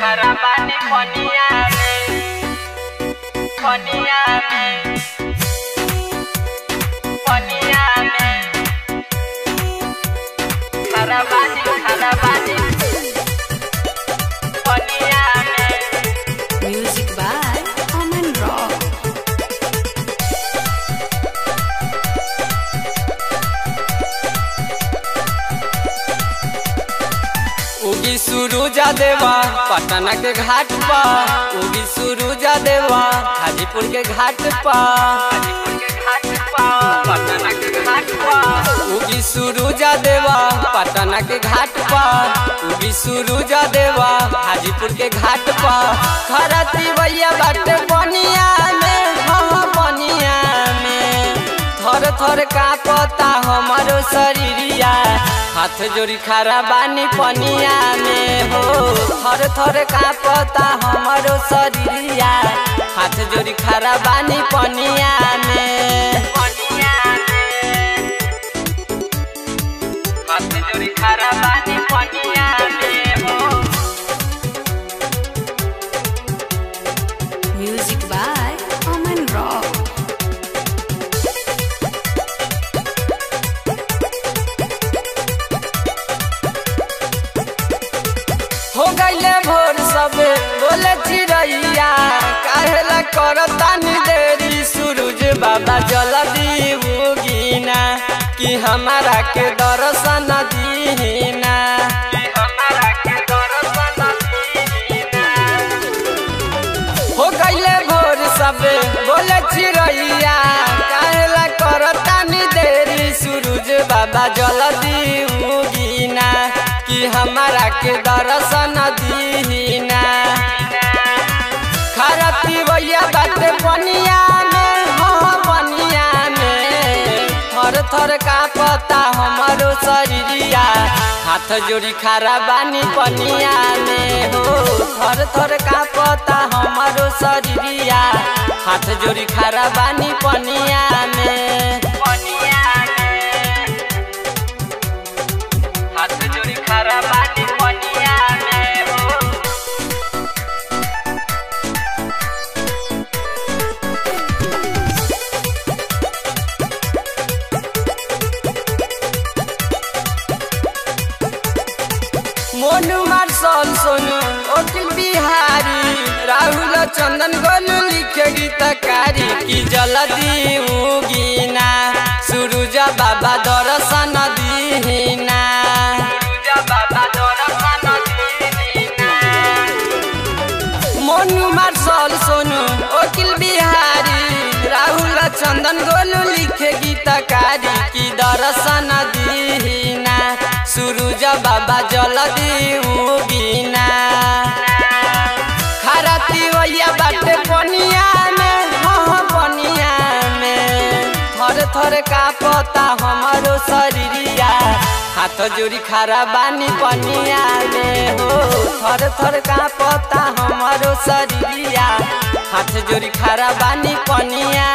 खरा बानी पनिया में पनिया में पनिया में खरा बानी पनिया में। Music by Aman rock. उगी सुरुजा देवा पटना के घाट पर, उगी सुरुजा देवा हाजीपुर के घाट पर, पटना के घाट पर। उगी सुरुजा देवा पटना के घाट पर, उगी सुरुजा देवा हाजीपुर के घाट पर। खरती भैया बाटे बनिया में, हाँ बनिया में। थर थर कांपता हमारो शरीरिया, हाथ जोड़ी खरा बानी पनिया में हो। थर थर कांपता हमारो शरीरिया, हाथ जोड़ी खरा बानी पनिया में। हाथ जोड़ी खरा बानी पनिया में हो। Music by Aman rock. हो गईले भोर सब बोले चिड़ैया, काहेला करतानी देरी सूरज बाबा जल्दी उगीना, कि हमारा के दर्शन दीना। हो गईले भोर सब बोले चिड़ैया, काहेला करतानी देरी सूरज बाबा जल्दी उगीना, कि हमारा के दर्शन दीना। खरती भैया बाटे पनिया में, हाँ पनिया में। थर थर कांपता हमारो शरीरिया, हाथ जोड़ी खरा बानी पनिया में हो। थर थर कांपता हमारो शरीरिया, हाथ जोड़ी खरा बानी पनिया में। हाथ जोड़ी खरा बानी पनिया में हो। मोनू मार्शल सोनू ओकिल बिहारी, राहुल चंदन गोलू लिखे गीतकारी, की जल्दी उगीना सूरजा बाबा दर्शन दीना। मोनू मार्शल सोनू ओकिल बिहारी, राहुल चंदन गोलू लिखे गीतकारी, की दर्शन दीना सूरजा बाबा जल्दी उगीना। खरती भैया बाटे पनिया में, हाँ पनिया में। थर थर कांपता हमारो शरीरिया, हाथ जोड़ी खरा बानी पनिया में हो। थर थर कांपता हमारो शरीरिया, हाथ जोड़ी खरा बानी पनिया